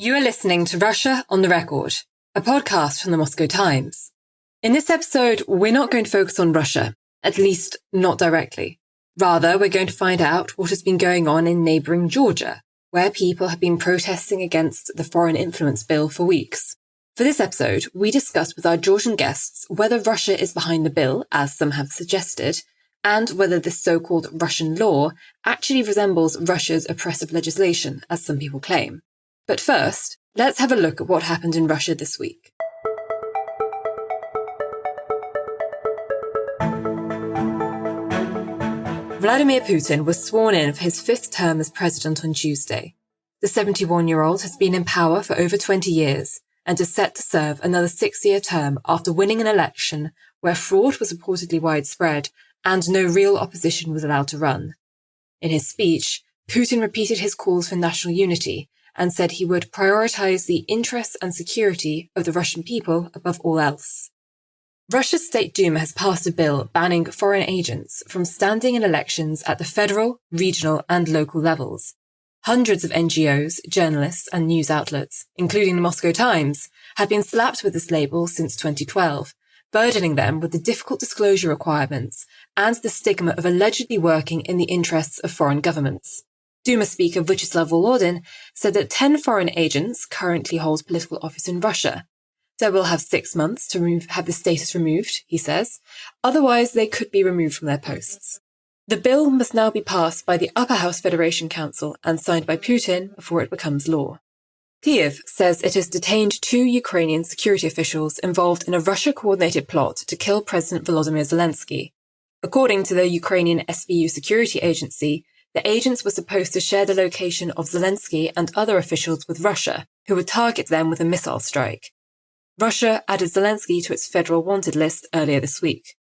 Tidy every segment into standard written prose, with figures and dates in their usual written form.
You are listening to Russia on the Record, a podcast from the Moscow Times. In this episode, we're not going to focus on Russia, at least not directly. Rather, we're going to find out what has been going on in neighbouring Georgia, where people have been protesting against the foreign influence bill for weeks. For this episode, we discussed with our Georgian guests whether Russia is behind the bill, as some have suggested, and whether this so-called Russian law actually resembles Russia's oppressive legislation, as some people claim. But first, let's have a look at what happened in Russia this week. Vladimir Putin was sworn in for his fifth term as president on Tuesday. The 71-year-old has been in power for over 20 years and is set to serve another 6-year term after winning an election where fraud was reportedly widespread and no real opposition was allowed to run. In his speech, Putin repeated his calls for national unity and said he would prioritize the interests and security of the Russian people above all else. Russia's State Duma has passed a bill banning foreign agents from standing in elections at the federal, regional and local levels. Hundreds of NGOs, journalists and news outlets, including the Moscow Times, have been slapped with this label since 2012, burdening them with the difficult disclosure requirements and the stigma of allegedly working in the interests of foreign governments. Duma Speaker Vyacheslav Volodin said that 10 foreign agents currently hold political office in Russia. They will have 6 months to have the status removed, he says. Otherwise, they could be removed from their posts. The bill must now be passed by the Upper House Federation Council and signed by Putin before it becomes law. Kyiv says it has detained 2 Ukrainian security officials involved in a Russia-coordinated plot to kill President Volodymyr Zelensky. According to the Ukrainian SVU security agency, the agents were supposed to share the location of Zelensky and other officials with Russia, who would target them with a missile strike. Russia added Zelensky to its federal wanted list earlier this week.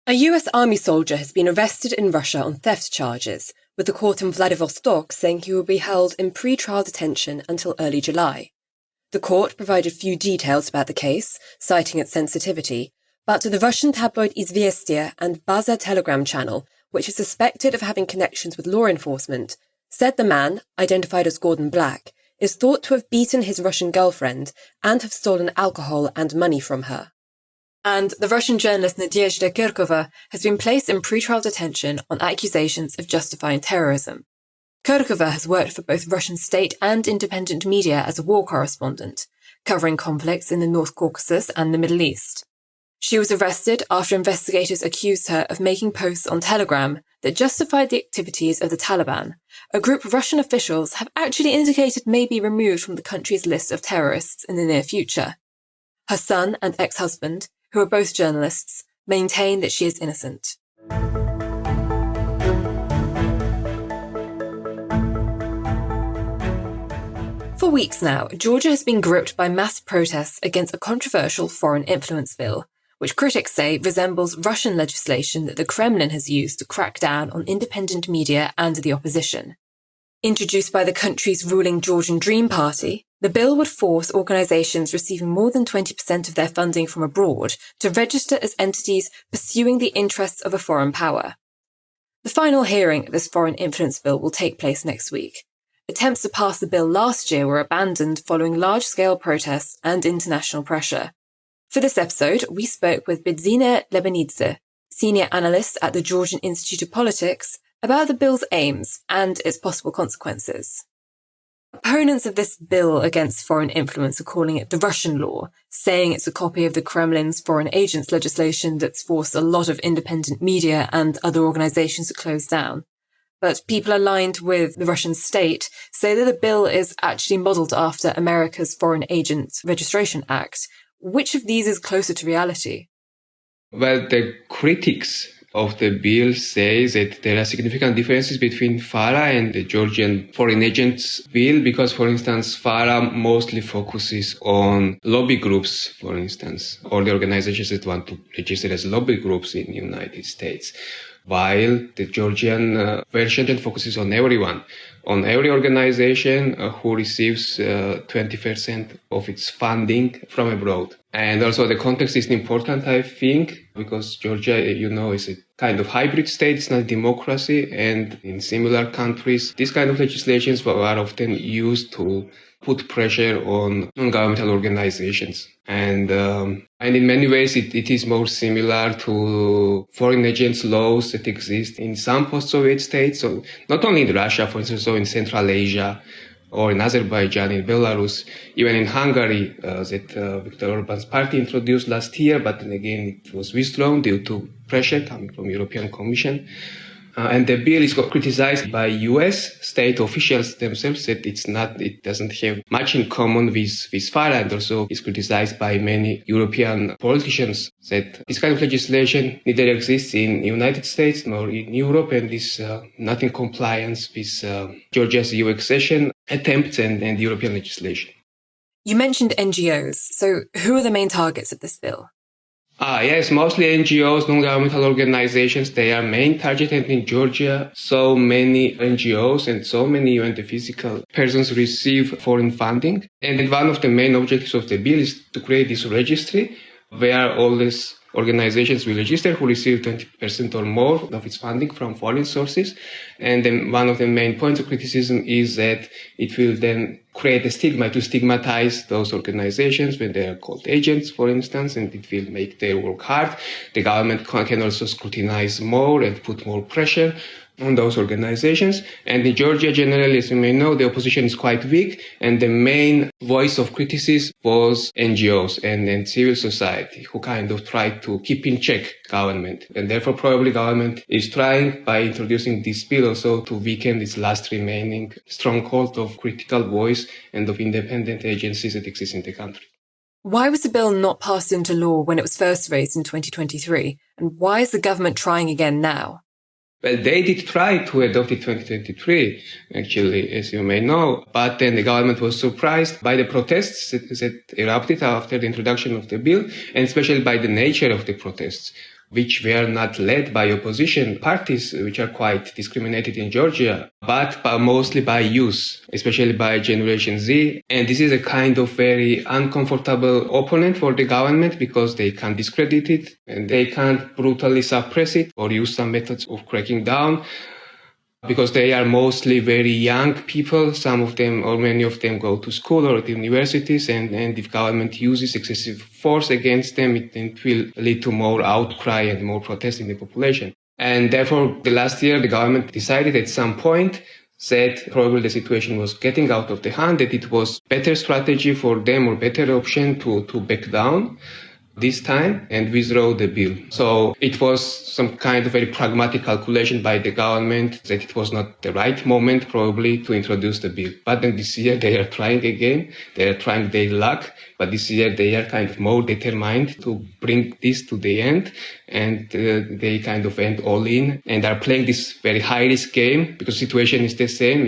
A US Army soldier has been arrested in Russia on theft charges, with the court in Vladivostok saying he will be held in pre-trial detention until early July. The court provided few details about the case, citing its sensitivity, but the Russian tabloid Izvestia and Baza Telegram channel, which is suspected of having connections with law enforcement, said the man, identified as Gordon Black, is thought to have beaten his Russian girlfriend and have stolen alcohol and money from her. And the Russian journalist Nadezhda Kirkova has been placed in pretrial detention on accusations of justifying terrorism. Kirkova has worked for both Russian state and independent media as a war correspondent, covering conflicts in the North Caucasus and the Middle East. She was arrested after investigators accused her of making posts on Telegram that justified the activities of the Taliban, a group Russian officials have actually indicated may be removed from the country's list of terrorists in the near future. Her son and ex-husband, who are both journalists, maintain that she is innocent. For weeks now, Georgia has been gripped by mass protests against a controversial foreign influence bill, which critics say resembles Russian legislation that the Kremlin has used to crack down on independent media and the opposition. Introduced by the country's ruling Georgian Dream party, the bill would force organisations receiving more than 20% of their funding from abroad to register as entities pursuing the interests of a foreign power. The final hearing of this foreign influence bill will take place next week. Attempts to pass the bill last year were abandoned following large-scale protests and international pressure. For this episode, we spoke with Bidzina Lebanidze, senior analyst at the Georgian Institute of Politics, about the bill's aims and its possible consequences. Opponents of this bill against foreign influence are calling it the Russian law, saying it's a copy of the Kremlin's foreign agents legislation that's forced a lot of independent media and other organisations to close down. But people aligned with the Russian state say that the bill is actually modelled after America's Foreign Agent Registration Act. Which of these is closer to reality? Well, the critics of the bill say that there are significant differences between FARA and the Georgian Foreign Agents Bill because, for instance, FARA mostly focuses on lobby groups, for instance, or the organizations that want to register as lobby groups in the United States, while the Georgian version focuses on everyone, on every organization who receives 20% of its funding from abroad. And also the context is important, I think, because Georgia, is a kind of hybrid state. It's not a democracy. And in similar countries, these kind of legislations are often used to put pressure on non-governmental organizations. And in many ways, it is more similar to foreign agents laws that exist in some post-Soviet states. So not only in Russia, for instance, so in Central Asia, or in Azerbaijan, in Belarus, even in Hungary, that Viktor Orban's party introduced last year, but then again it was withdrawn due to pressure coming from European Commission. And the bill is criticized by US state officials themselves that it doesn't have much in common with FARA, and also is criticized by many European politicians that this kind of legislation neither exists in the United States nor in Europe, and is not in compliance with Georgia's EU accession attempts and European legislation. You mentioned NGOs, so who are the main targets of this bill? Yes, mostly NGOs, non-governmental organizations, they are main target. And in Georgia, so many NGOs and so many UN physical persons receive foreign funding. And one of the main objectives of the bill is to create this registry where all these organizations will register who receive 20% or more of its funding from foreign sources. And then one of the main points of criticism is that it will then create a stigma to stigmatize those organizations when they are called agents, for instance, and it will make their work hard. The government can also scrutinize more and put more pressure on those organizations. And in Georgia, generally, as you may know, the opposition is quite weak, and the main voice of criticism was NGOs and civil society, who kind of tried to keep in check government. And therefore, probably government is trying, by introducing this bill, also to weaken its last remaining stronghold of critical voice and of independent agencies that exist in the country. Why was the bill not passed into law when it was first raised in 2023? And why is the government trying again now? Well, they did try to adopt it in 2023, actually, as you may know, but then the government was surprised by the protests that erupted after the introduction of the bill, and especially by the nature of the protests, which were not led by opposition parties, which are quite discriminated in Georgia, but mostly by youth, especially by Generation Z. And this is a kind of very uncomfortable opponent for the government because they can't discredit it and they can't brutally suppress it or use some methods of cracking down, because they are mostly very young people. Some of them or many of them go to school or to universities, and if government uses excessive force against them, it will lead to more outcry and more protest in the population. And therefore, the last year, the government decided at some point that probably the situation was getting out of the hand, that it was better strategy for them or better option to back down this time and withdraw the bill. So it was some kind of very pragmatic calculation by the government that it was not the right moment probably to introduce the bill. But then this year they are trying again. They are trying their luck. But this year they are kind of more determined to bring this to the end. And they kind of went all in and are playing this very high-risk game because the situation is the same.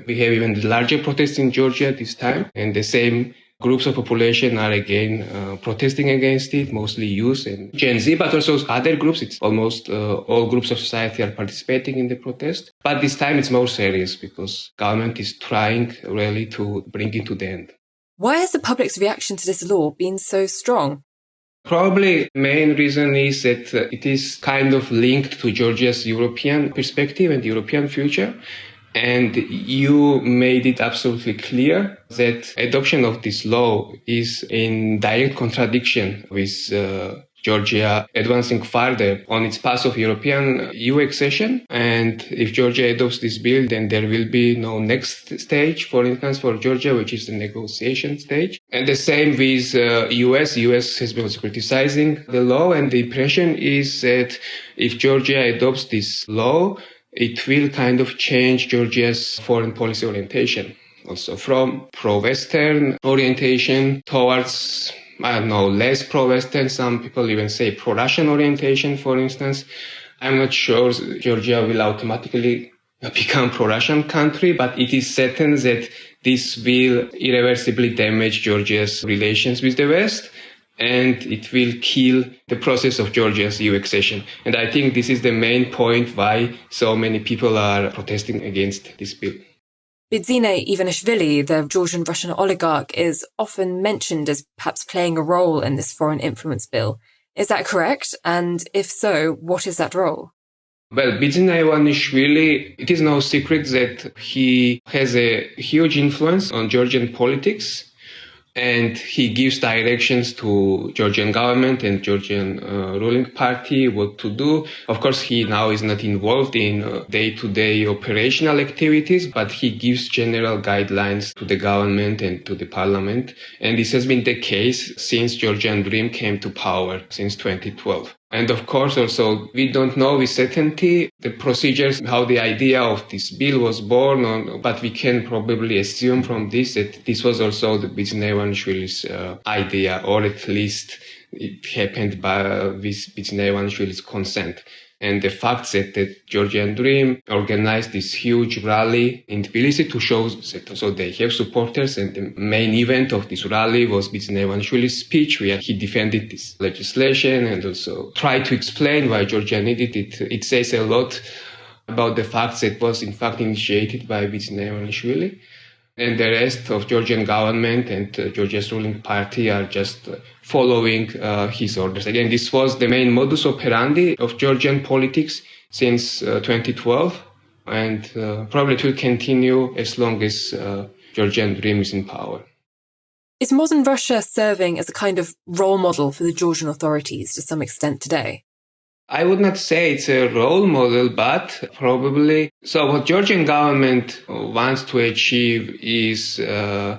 We have even larger protests in Georgia this time, and the same groups of population are again protesting against it, mostly youth and Gen Z, but also other groups. It's almost all groups of society are participating in the protest. But this time it's more serious because government is trying really to bring it to the end. Why has the public's reaction to this law been so strong? Probably the main reason is that it is kind of linked to Georgia's European perspective and European future. And you made it absolutely clear that adoption of this law is in direct contradiction with Georgia advancing further on its path of European EU accession. And if Georgia adopts this bill, then there will be no next stage, for instance, for Georgia, which is the negotiation stage. And the same with US. US has been criticizing the law, and the impression is that if Georgia adopts this law, it will kind of change Georgia's foreign policy orientation, also from pro-Western orientation towards, less pro-Western. Some people even say pro-Russian orientation, for instance. I'm not sure Georgia will automatically become pro-Russian country, but it is certain that this will irreversibly damage Georgia's relations with the West, and it will kill the process of Georgia's EU accession. And I think this is the main point why so many people are protesting against this bill. Bidzina Lebanidze, the Georgian Russian oligarch, is often mentioned as perhaps playing a role in this foreign influence bill. Is that correct? And if so, what is that role? Well, Bidzina Lebanidze, it is no secret that he has a huge influence on Georgian politics, and he gives directions to Georgian government and Georgian ruling party what to do. Of course, he now is not involved in day-to-day operational activities, but he gives general guidelines to the government and to the parliament. And this has been the case since Georgian Dream came to power, since 2012. And of course, also, we don't know with certainty the procedures, how the idea of this bill was born, but we can probably assume from this that this was also the Bidzina Lebanidze's idea, or at least it happened with Bidzina Lebanidze's consent. And the fact that the Georgian Dream organized this huge rally in Tbilisi to show that so they have supporters, and the main event of this rally was Bidzina Lebanidze's speech where he defended this legislation and also tried to explain why Georgia needed it. It says a lot about the fact that it was in fact initiated by Bidzina Lebanidze. And the rest of Georgian government and Georgia's ruling party are just following his orders. Again, this was the main modus operandi of Georgian politics since 2012, and probably it will continue as long as Georgian Dream is in power. Is modern Russia serving as a kind of role model for the Georgian authorities to some extent today? I would not say it's a role model, but probably. So what Georgian government wants to achieve is to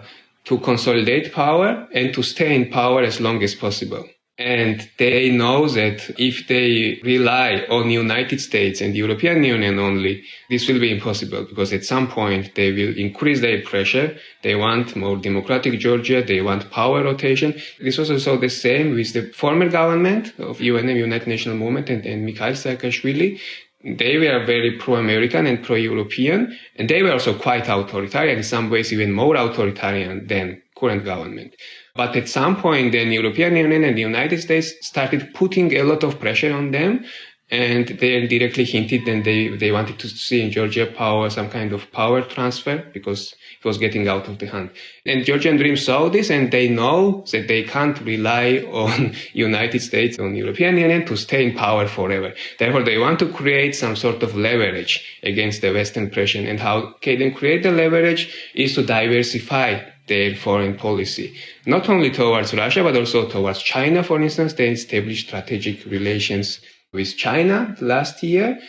consolidate power and to stay in power as long as possible. And they know that if they rely on the United States and the European Union only, this will be impossible, because at some point they will increase their pressure. They want more democratic Georgia. They want power rotation. This was also the same with the former government of UNM, United Nations Movement, and Mikhail Saakashvili. They were very pro-American and pro-European, and they were also quite authoritarian, in some ways even more authoritarian than current government. But at some point, then the European Union and the United States started putting a lot of pressure on them, and they directly hinted that they wanted to see in Georgia some kind of power transfer, because it was getting out of the hand. And Georgian Dream saw this, and they know that they can't rely on United States, on European Union to stay in power forever. Therefore, they want to create some sort of leverage against the Western pressure. And how can they create the leverage is to diversify their foreign policy, not only towards Russia, but also towards China. For instance, they established strategic relations with China last year.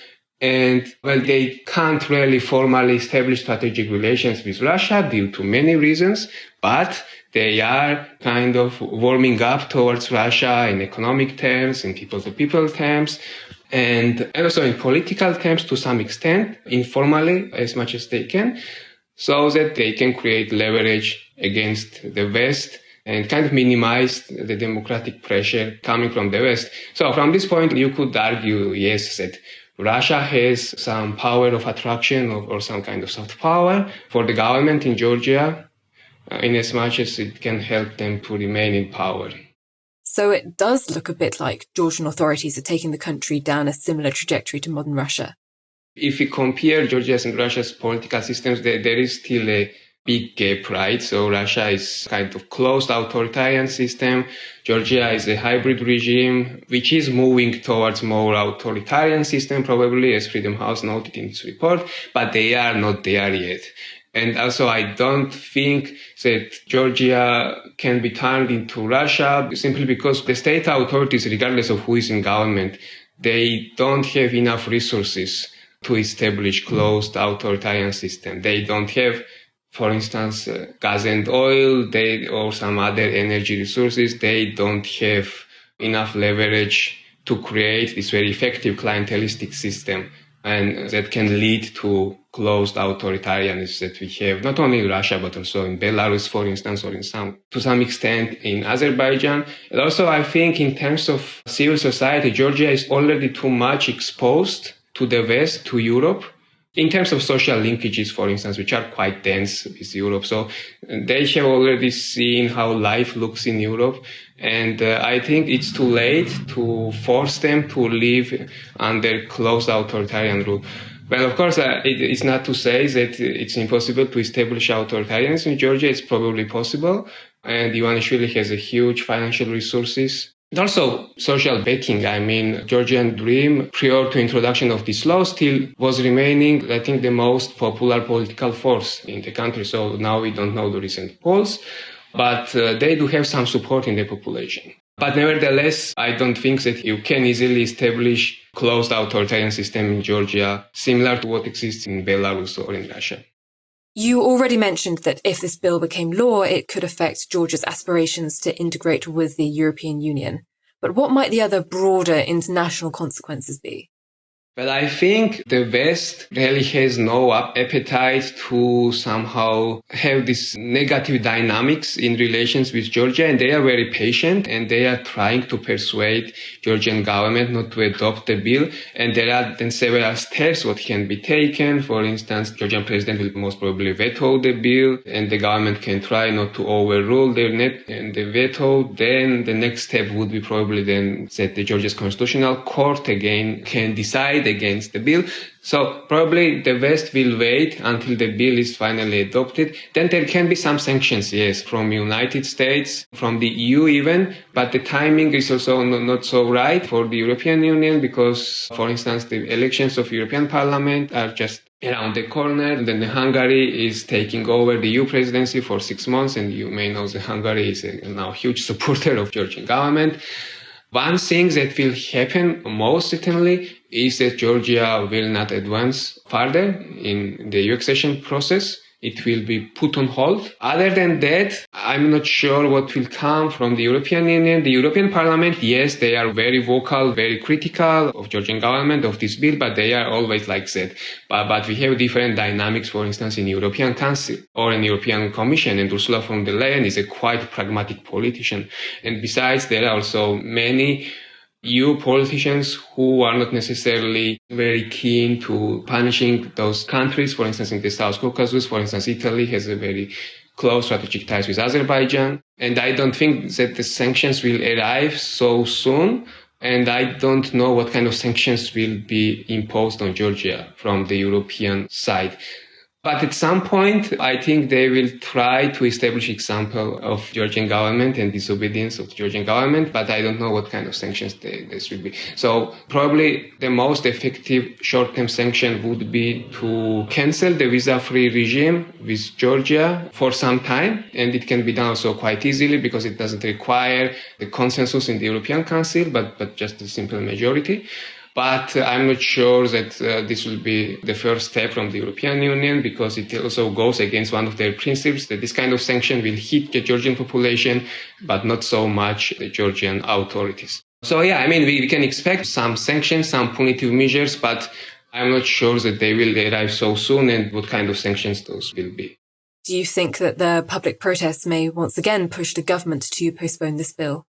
And, well, they can't really formally establish strategic relations with Russia due to many reasons, but they are kind of warming up towards Russia in economic terms, in people-to-people terms, and also in political terms to some extent, informally, as much as they can, so that they can create leverage against the West and kind of minimize the democratic pressure coming from the West. So from this point, you could argue, yes, that Russia has some power of attraction or some kind of soft power for the government in Georgia, in as much as it can help them to remain in power. So it does look a bit like Georgian authorities are taking the country down a similar trajectory to modern Russia. If we compare Georgia's and Russia's political systems, there is still a big gap, right? So Russia is kind of closed authoritarian system. Georgia is a hybrid regime, which is moving towards more authoritarian system, probably, as Freedom House noted in its report, but they are not there yet. And also, I don't think that Georgia can be turned into Russia simply because the state authorities, regardless of who is in government, they don't have enough resources to establish closed authoritarian system. They don't have, for instance, gas and oil, or some other energy resources. They don't have enough leverage to create this very effective clientelistic system, and that can lead to closed authoritarianism that we have not only in Russia but also in Belarus, for instance, or to some extent in Azerbaijan. And also, I think in terms of civil society, Georgia is already too much exposed to the West, to Europe, in terms of social linkages, for instance, which are quite dense with Europe. So they have already seen how life looks in Europe. And I think it's too late to force them to live under closed authoritarian rule. Well, of course, it's not to say that it's impossible to establish authoritarianism in Georgia. It's probably possible. And Ivanishvili has a huge financial resources. And also social backing. I mean, Georgian Dream, prior to introduction of this law, still was remaining, I think, the most popular political force in the country. So now we don't know the recent polls, but they do have some support in the population. But nevertheless, I don't think that you can easily establish closed authoritarian system in Georgia, similar to what exists in Belarus or in Russia. You already mentioned that if this bill became law, it could affect Georgia's aspirations to integrate with the European Union. But what might the other broader international consequences be? Well, I think the West really has no appetite to somehow have this negative dynamics in relations with Georgia, and they are very patient, and they are trying to persuade Georgian government not to adopt the bill. And there are then several steps what can be taken. For instance, Georgian president will most probably veto the bill, and the government can try not to overrule the veto. Then the next step would be probably then that the Georgia's constitutional court again can decide against the bill. So probably the West will wait until the bill is finally adopted. Then there can be some sanctions, yes, from United States, from the EU even, but the timing is also not so right for the European Union because, for instance, the elections of European Parliament are just around the corner. And then Hungary is taking over the EU presidency for 6 months, and you may know that Hungary is now a huge supporter of Georgian government. One thing that will happen most certainly is that Georgia will not advance further in the EU accession process. It will be put on hold. Other than that, I'm not sure what will come from the European Union. The European Parliament, yes, they are very vocal, very critical of Georgian government, of this bill, but they are always like that. But we have different dynamics, for instance, in European Council or in European Commission, and Ursula von der Leyen is a quite pragmatic politician. And besides, there are also many EU politicians who are not necessarily very keen to punishing those countries. For instance, in the South Caucasus, for instance, Italy has a very close strategic ties with Azerbaijan. And I don't think that the sanctions will arrive so soon. And I don't know what kind of sanctions will be imposed on Georgia from the European side. But at some point, I think they will try to establish example of Georgian government and disobedience of the Georgian government, but I don't know what kind of sanctions this will be. So probably the most effective short-term sanction would be to cancel the visa-free regime with Georgia for some time. And it can be done also quite easily because it doesn't require the consensus in the European Council, but just a simple majority. But I'm not sure that this will be the first step from the European Union because it also goes against one of their principles that this kind of sanction will hit the Georgian population, but not so much the Georgian authorities. So yeah, I mean, we can expect some sanctions, some punitive measures, but I'm not sure that they will arrive so soon and what kind of sanctions those will be. Do you think that the public protests may once again push the government to postpone this bill?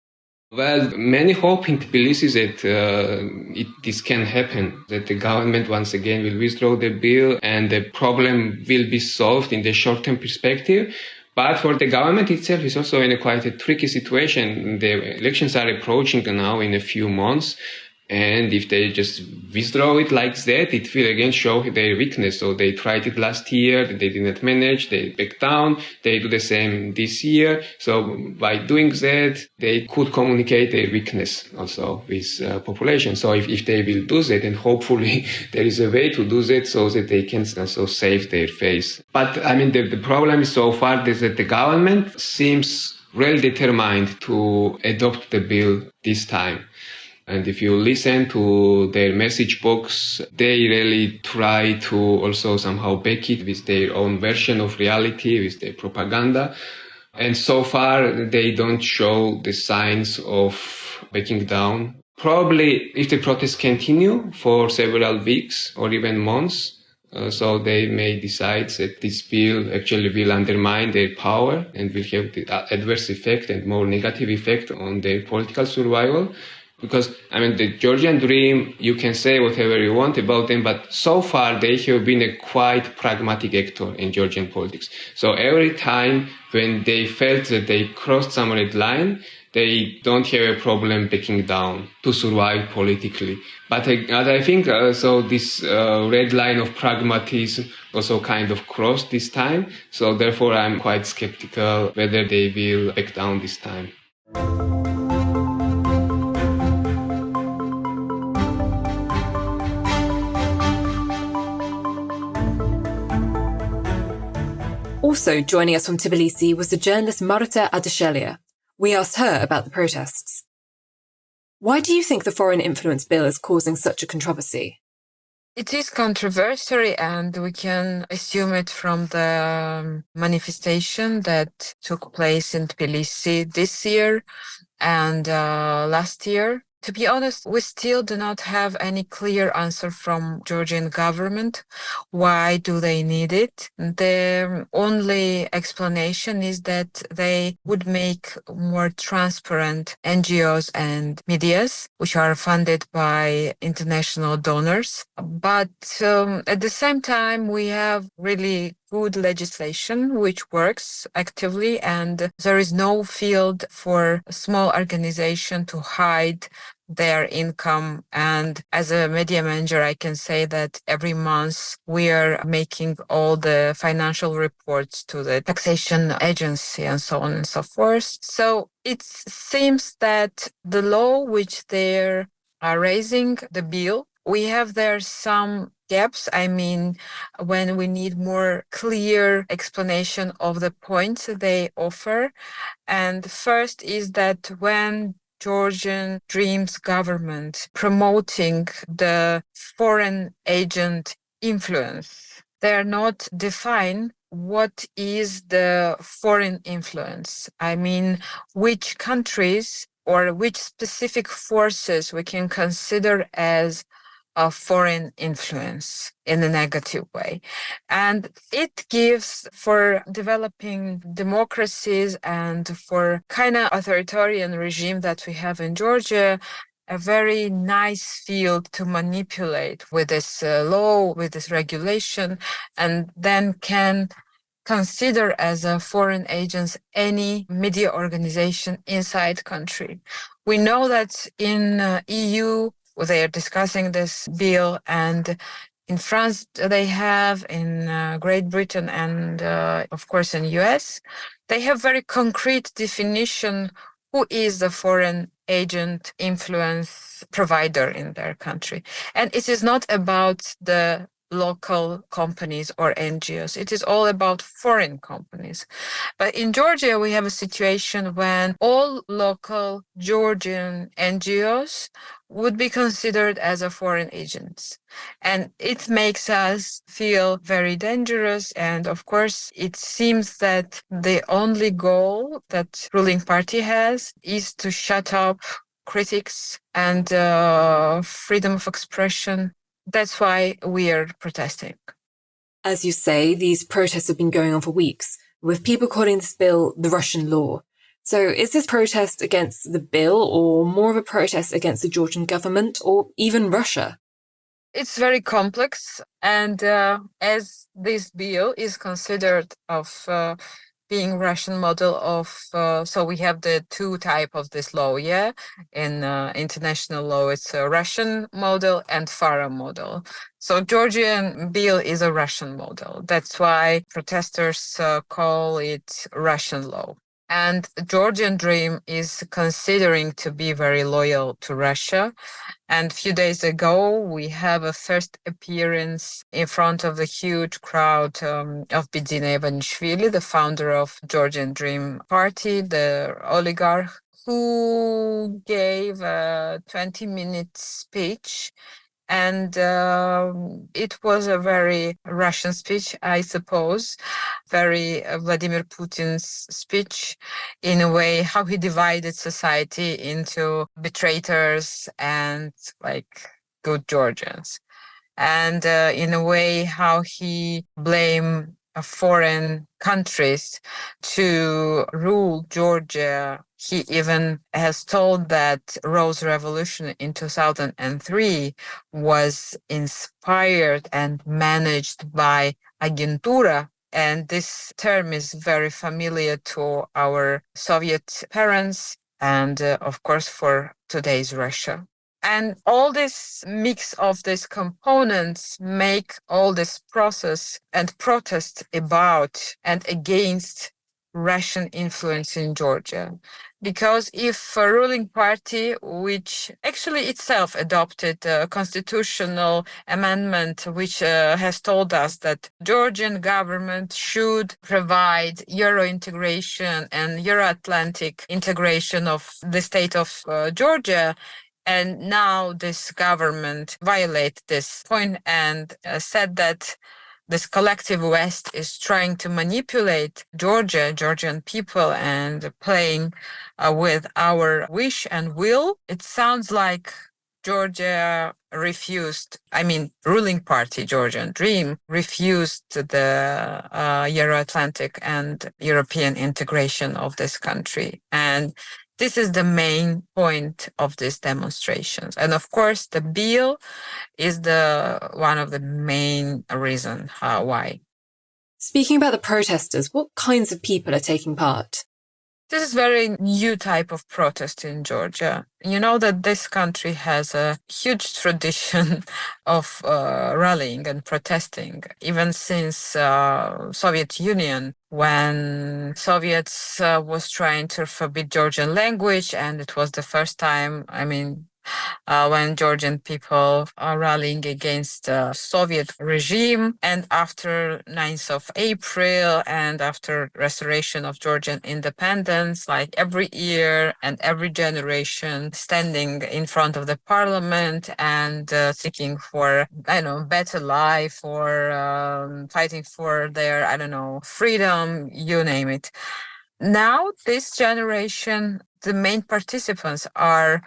Well, many hope in Tbilisi that this can happen, that the government once again will withdraw the bill and the problem will be solved in the short-term perspective. But for the government itself, it's also in quite a tricky situation. The elections are approaching now in a few months. And if they just withdraw it like that, it will again show their weakness. So they tried it last year, they did not manage, they backed down, they do the same this year. So by doing that, they could communicate their weakness also with population. So if they will do that, and hopefully there is a way to do that so that they can also save their face. But I mean, the problem is so far is that the government seems really determined to adopt the bill this time. And if you listen to their message box, they really try to also somehow back it with their own version of reality, with their propaganda. And so far, they don't show the signs of backing down. Probably if the protests continue for several weeks or even months, so they may decide that this bill actually will undermine their power and will have the adverse effect and more negative effect on their political survival. Because, I mean, the Georgian Dream, you can say whatever you want about them, but so far they have been a quite pragmatic actor in Georgian politics. So every time when they felt that they crossed some red line, they don't have a problem backing down to survive politically. But I think so this red line of pragmatism also kind of crossed this time. So therefore, I'm quite skeptical whether they will back down this time. Also joining us from Tbilisi was the journalist Marta Ardashelia. We asked her about the protests. Why do you think the foreign influence bill is causing such a controversy? It is controversial, and we can assume it from the manifestation that took place in Tbilisi this year and last year. To be honest, we still do not have any clear answer from Georgian government. Why do they need it? The only explanation is that they would make more transparent NGOs and medias, which are funded by international donors. But at the same time, we have really good legislation which works actively, and there is no field for a small organization to hide their income. And as a media manager, I can say that every month we are making all the financial reports to the taxation agency and so on and so forth. So it seems that the law which they are raising, the bill, we have there some gaps. I mean, when we need more clear explanation of the points they offer. And first is that when Georgian Dream's government promoting the foreign agent influence, they are not define what is the foreign influence. I mean, which countries or which specific forces we can consider as a foreign influence in a negative way. And it gives for developing democracies and for kind of authoritarian regime that we have in Georgia, a very nice field to manipulate with this law, with this regulation, and then can consider as a foreign agents any media organization inside country. We know that in EU, they are discussing this bill, and in France they have, in Great Britain, and of course in US, they have very concrete definition who is the foreign agent influence provider in their country. And it is not about the local companies or NGOs. It is all about foreign companies. But in Georgia, we have a situation when all local Georgian NGOs would be considered as a foreign agents. And it makes us feel very dangerous. And of course, it seems that the only goal that ruling party has is to shut up critics and freedom of expression. That's why we are protesting. As you say, these protests have been going on for weeks, with people calling this bill the Russian law. So is this protest against the bill or more of a protest against the Georgian government or even Russia? It's very complex. And as this bill is considered of being Russian model of, so we have the two type of this law, yeah? In international law, it's a Russian model and FARA model. So Georgian bill is a Russian model. That's why protesters call it Russian law. And Georgian Dream is considering to be very loyal to Russia. And a few days ago, we have a first appearance in front of the huge crowd of Bidzina Lebanidze, the founder of Georgian Dream Party, the oligarch, who gave a 20-minute speech. And it was a very Russian speech, I suppose, very Vladimir Putin's speech, in a way, how he divided society into betrayers and like good Georgians. And in a way, how he blamed foreign countries to rule Georgia. He even has told that Rose Revolution in 2003 was inspired and managed by Agentura. And this term is very familiar to our Soviet parents. and of course for today's Russia. And all this mix of these components make all this process and protest about and against Russian influence in Georgia. Because if a ruling party, which actually itself adopted a constitutional amendment, which has told us that Georgian government should provide Euro integration and Euro-Atlantic integration of the state of Georgia, and now this government violated this point and said that this collective West is trying to manipulate Georgian people, and playing with our wish and will. It sounds like Georgia refused, ruling party Georgian Dream refused the Euro-Atlantic and European integration of this country. And this is the main point of these demonstrations. And of course, the bill is one of the main reasons why. Speaking about the protesters, what kinds of people are taking part? This is very new type of protest in Georgia. You know that this country has a huge tradition of rallying and protesting, even since Soviet Union, when Soviets was trying to forbid Georgian language, and it was the first time, when Georgian people are rallying against the Soviet regime. And after 9th of April and after restoration of Georgian independence, like every year and every generation standing in front of the parliament and seeking for, better life, or fighting for their, freedom, you name it. Now, this generation, the main participants are,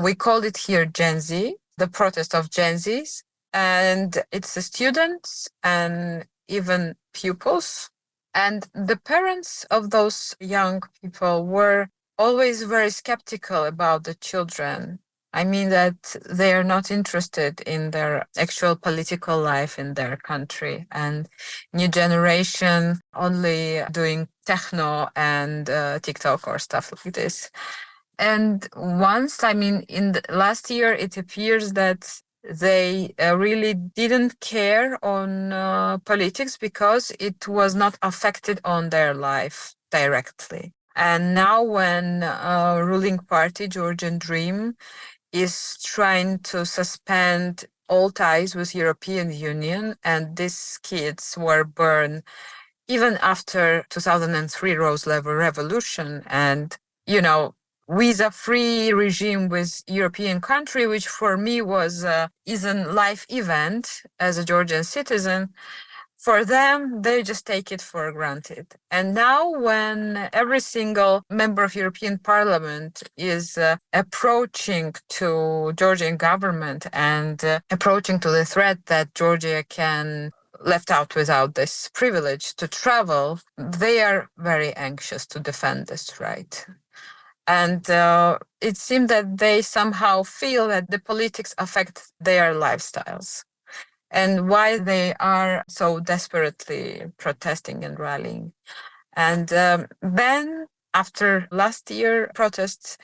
we call it here Gen Z, the protest of Gen Zs, and it's the students and even pupils. And the parents of those young people were always very skeptical about the children. That they are not interested in their actual political life in their country, and new generation only doing techno and TikTok or stuff like this. And once, in the last year, it appears that they really didn't care on politics because it was not affected on their life directly. And now when ruling party, Georgian Dream, is trying to suspend all ties with European Union, and these kids were born even after 2003 Rose Level Revolution, and, visa-free regime with European country, which for me is a life event as a Georgian citizen. For them, they just take it for granted. And now when every single member of European Parliament is approaching to Georgian government and approaching to the threat that Georgia can left out without this privilege to travel, they are very anxious to defend this right. And it seems that they somehow feel that the politics affect their lifestyles, and why they are so desperately protesting and rallying. And then, after last year protests,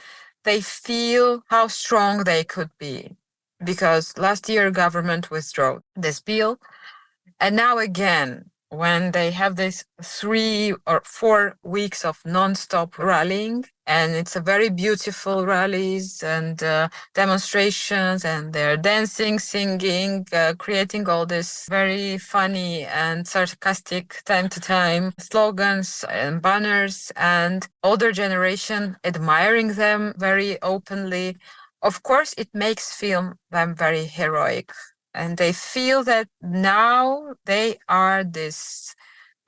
they feel how strong they could be, because last year government withdrew this bill. And now again, when they have this 3 or 4 weeks of non-stop rallying, and it's a very beautiful rallies and demonstrations, and they're dancing, singing, creating all this very funny and sarcastic time to time slogans and banners, and older generation admiring them very openly. Of course, it makes them very heroic. And they feel that now they are this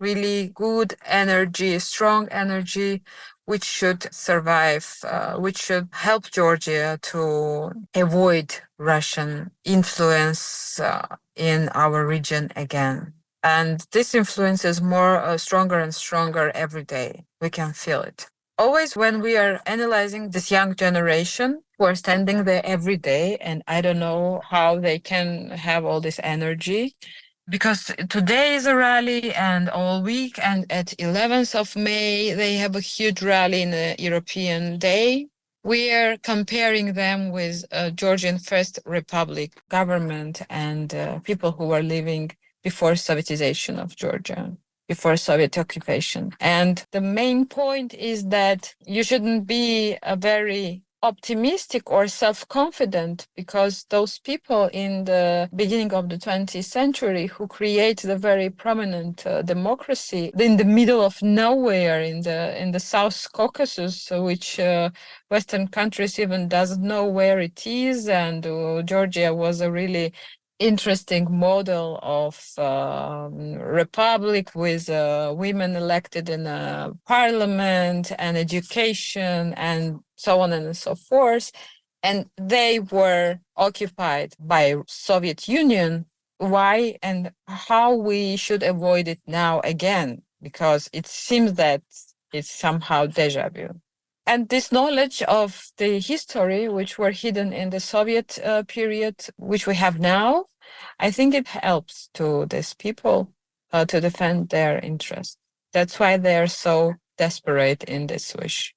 really good energy, strong energy, which should survive, which should help Georgia to avoid Russian influence in our region again. And this influence is more stronger and stronger every day. We can feel it. Always when we are analyzing this young generation who are standing there every day, and I don't know how they can have all this energy, because today is a rally and all week, and at 11th of May, they have a huge rally in the European Day. We are comparing them with Georgian First Republic government and people who were living before Sovietization of Georgia, before Soviet occupation. And the main point is that you shouldn't be a very optimistic or self-confident, because those people in the beginning of the 20th century who created a very prominent democracy in the middle of nowhere in the South Caucasus, which Western countries even doesn't know where it is, and Georgia was a really interesting model of republic with women elected in a parliament and education and so on and so forth. And they were occupied by Soviet Union. Why and how we should avoid it now again? Because it seems that it's somehow deja vu. And this knowledge of the history, which were hidden in the Soviet period, which we have now, I think it helps to these people to defend their interests. That's why they're so desperate in this wish.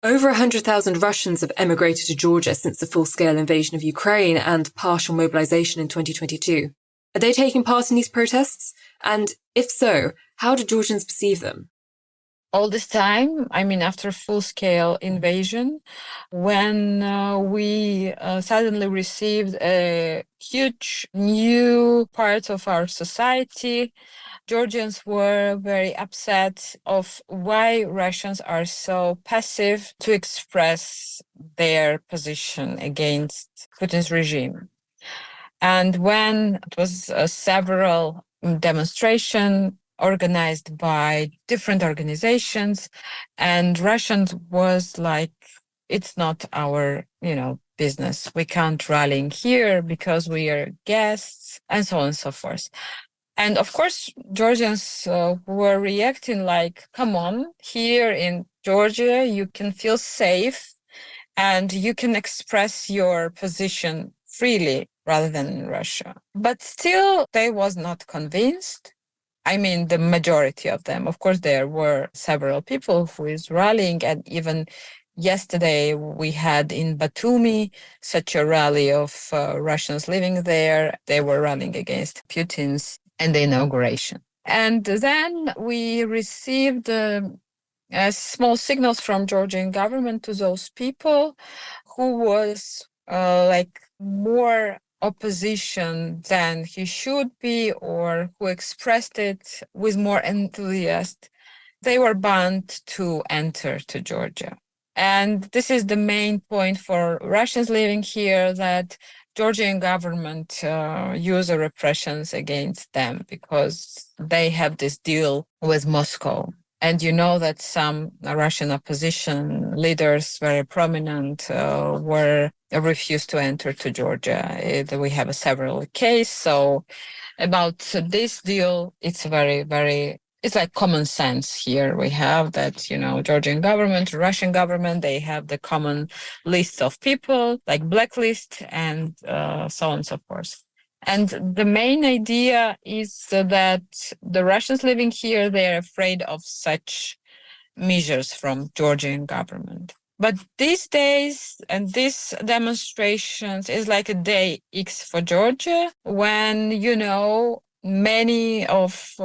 Over 100,000 Russians have emigrated to Georgia since the full-scale invasion of Ukraine and partial mobilization in 2022. Are they taking part in these protests? And if so, how do Georgians perceive them? All this time, I mean, after full-scale invasion, when we suddenly received a huge new part of our society, Georgians were very upset of why Russians are so passive to express their position against Putin's regime. And when it was several demonstrations organized by different organizations, and Russians was like, it's not our, business. We can't rally here because we are guests, and so on and so forth. And of course, Georgians were reacting like, come on, here in Georgia, you can feel safe and you can express your position freely rather than in Russia. But still, they was not convinced. I mean, the majority of them. Of course, there were several people who is rallying, and even yesterday we had in Batumi such a rally of Russians living there. They were rallying against Putin's and the inauguration. And then we received small signals from Georgian government to those people who was like more opposition than he should be, or who expressed it with more enthusiasm. They were banned to enter to Georgia. And this is the main point for Russians living here, that Georgian government use repressions against them because they have this deal with Moscow. And you know that some Russian opposition leaders, very prominent, were refused to enter to Georgia. We have several cases. So about this deal, it's very, very, it's like common sense here. We have that, Georgian government, Russian government, they have the common list of people, like blacklist, and so on and so forth. And the main idea is that the Russians living here, they're afraid of such measures from Georgian government. But these days and these demonstrations is like a day X for Georgia, when, many of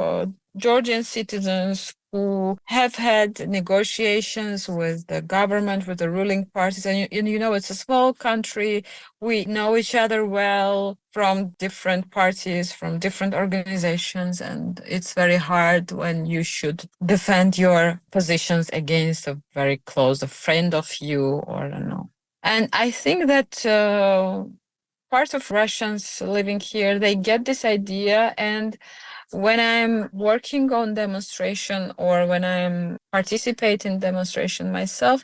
Georgian citizens who have had negotiations with the government, with the ruling parties. And it's a small country. We know each other well from different parties, from different organizations. And it's very hard when you should defend your positions against a very close friend of you, or I don't know. And I think that part of Russians living here, they get this idea. And when I'm working on demonstration, or when I'm participating in demonstration myself,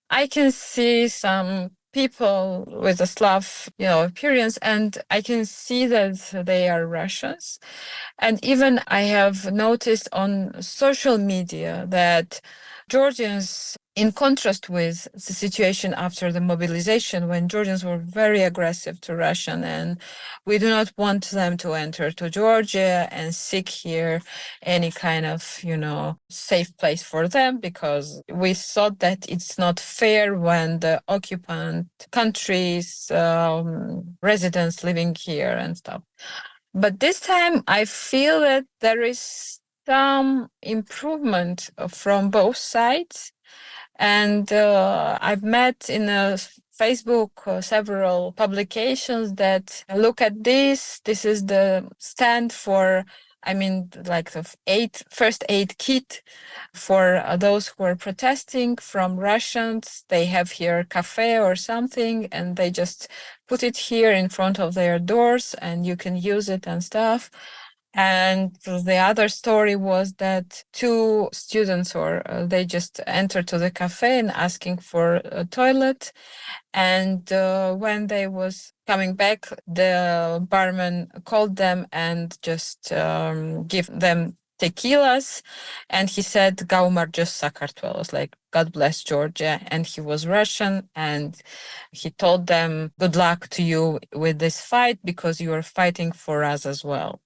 I can see some people with a Slav, appearance, and I can see that they are Russians. And even I have noticed on social media that Georgians, in contrast with the situation after the mobilization, when Georgians were very aggressive to Russian, and we do not want them to enter to Georgia and seek here any kind of, safe place for them, because we thought that it's not fair when the occupant countries, residents living here and stuff. But this time I feel that there is some improvement from both sides. And I've met in Facebook several publications that look at this. This is the stand for, like the first aid kit for those who are protesting from Russians. They have here a cafe or something, and they just put it here in front of their doors, and you can use it and stuff. And the other story was that two students, they just entered to the cafe and asking for a toilet. And when they was coming back, the barman called them and just give them tequilas. And he said, Gaumar just Sakartvelos, like, God bless Georgia. And he was Russian. And he told them, good luck to you with this fight, because you are fighting for us as well.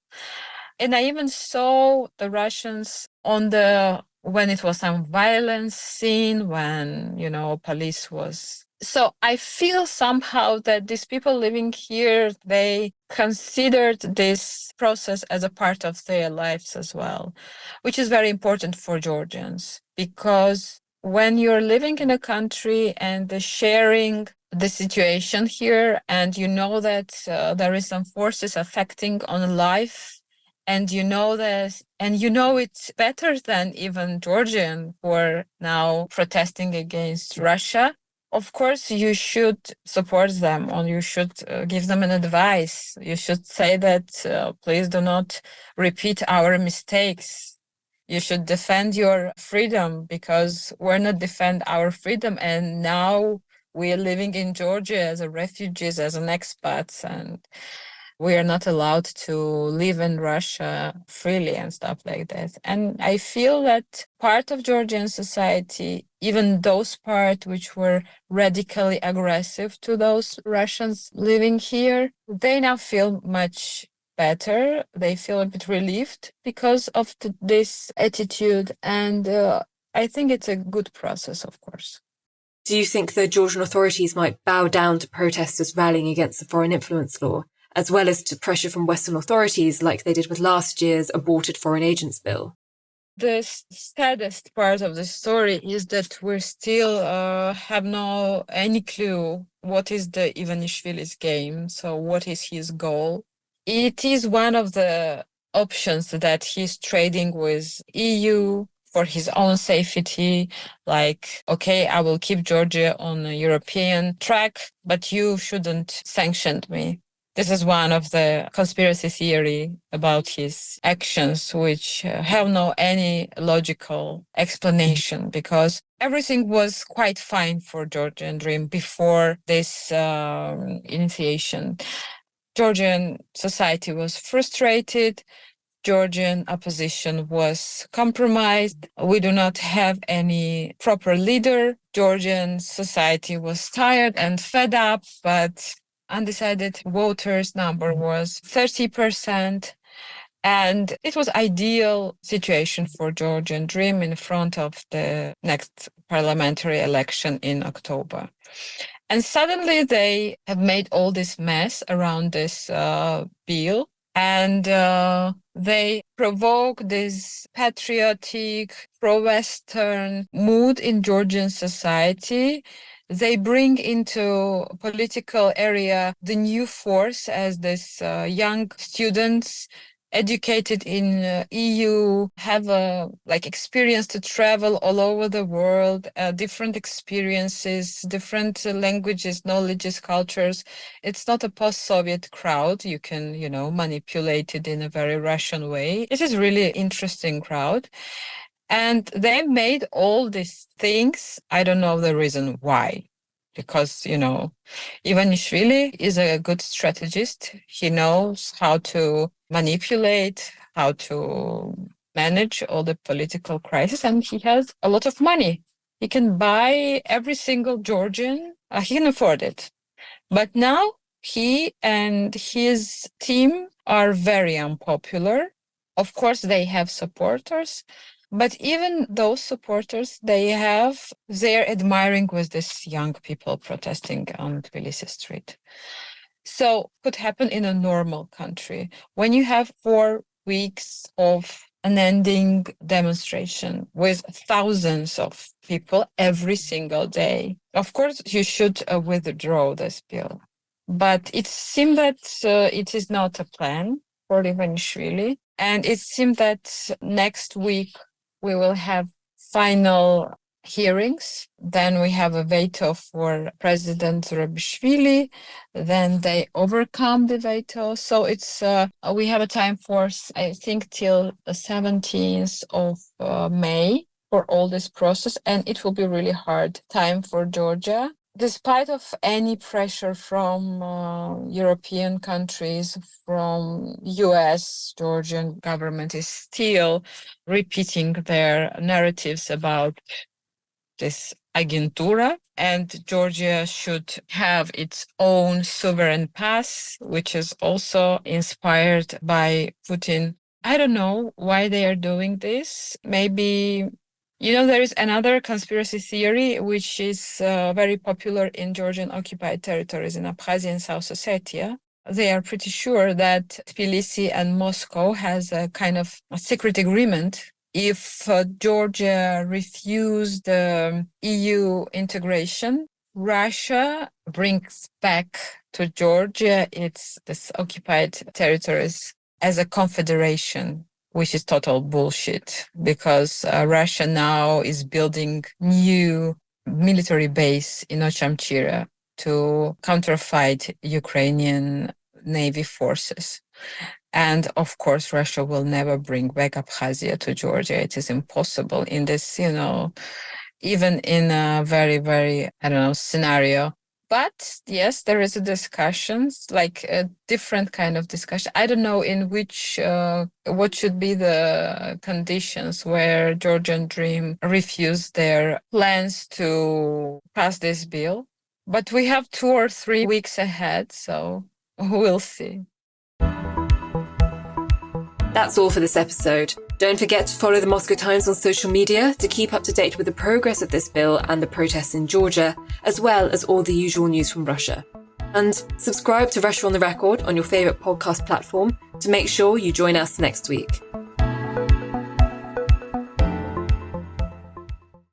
And I even saw the Russians when it was some violence scene, when, police was. So I feel somehow that these people living here, they considered this process as a part of their lives as well, which is very important for Georgians, because when you're living in a country and sharing the situation here, and you know that there is some forces affecting on life, and you know this, and you know it's better than even Georgian who are now protesting against Russia. Of course, you should support them, or you should give them an advice. You should say that please do not repeat our mistakes. You should defend your freedom, because we're not defend our freedom. And now we are living in Georgia as refugees, as an expats, and we are not allowed to live in Russia freely and stuff like that. And I feel that part of Georgian society, even those parts which were radically aggressive to those Russians living here, they now feel much better. They feel a bit relieved because of this attitude. And I think it's a good process, of course. Do you think the Georgian authorities might bow down to protesters rallying against the foreign influence law, as well as to pressure from Western authorities like they did with last year's aborted foreign agents bill? The saddest part of the story is that we still have no any clue what is the Ivanishvili's game. So what is his goal? It is one of the options that he's trading with EU for his own safety. Like, okay, I will keep Georgia on a European track, but you shouldn't sanction me. This is one of the conspiracy theory about his actions, which have no any logical explanation, because everything was quite fine for Georgian Dream before this initiation. Georgian society was frustrated. Georgian opposition was compromised. We do not have any proper leader. Georgian society was tired and fed up, but undecided voters number was 30%. And it was ideal situation for Georgian Dream in front of the next parliamentary election in October. And suddenly they have made all this mess around this bill. And they provoke this patriotic, pro-Western mood in Georgian society. They bring into political area the new force as this young students educated in EU, have experience to travel all over the world, different experiences, different languages, knowledges, cultures. It's not a post-Soviet crowd. You can, manipulate it in a very Russian way. It is really interesting crowd. And they made all these things. I don't know the reason why. Because, Ivanishvili is a good strategist. He knows how to manipulate, how to manage all the political crisis, and he has a lot of money. He can buy every single Georgian. He can afford it. But now he and his team are very unpopular. Of course, they have supporters, but even those supporters they're admiring with these young people protesting on Tbilisi street. So could happen in a normal country. When you have 4 weeks of unending demonstration with thousands of people every single day, of course, you should withdraw this bill. But it seemed that it is not a plan for Ivanishvili. And it seemed that next week we will have final hearings. Then we have a veto for President Zurabishvili. Then they overcome the veto. So it's we have a time for, I think, till the 17th of May for all this process. And it will be really hard time for Georgia. Despite of any pressure from European countries, from US, Georgian government is still repeating their narratives about this agentura, and Georgia should have its own sovereign pass, which is also inspired by Putin. I don't know why they are doing this. Maybe, there is another conspiracy theory, which is very popular in Georgian occupied territories in Abkhazia and South Ossetia. They are pretty sure that Tbilisi and Moscow has a kind of a secret agreement. If Georgia refused EU integration, Russia brings back to Georgia this occupied territories as a confederation, which is total bullshit, because Russia now is building new military base in Ochamchira to counterfight Ukrainian Navy forces. And of course, Russia will never bring back Abkhazia to Georgia. It is impossible in this, even in a very, very, scenario. But yes, there is a discussion, like a different kind of discussion. I don't know in which, what should be the conditions where Georgian Dream refused their plans to pass this bill. But we have 2 or 3 weeks ahead, so we'll see. That's all for this episode. Don't forget to follow the Moscow Times on social media to keep up to date with the progress of this bill and the protests in Georgia, as well as all the usual news from Russia. And subscribe to Russia on the Record on your favourite podcast platform to make sure you join us next week.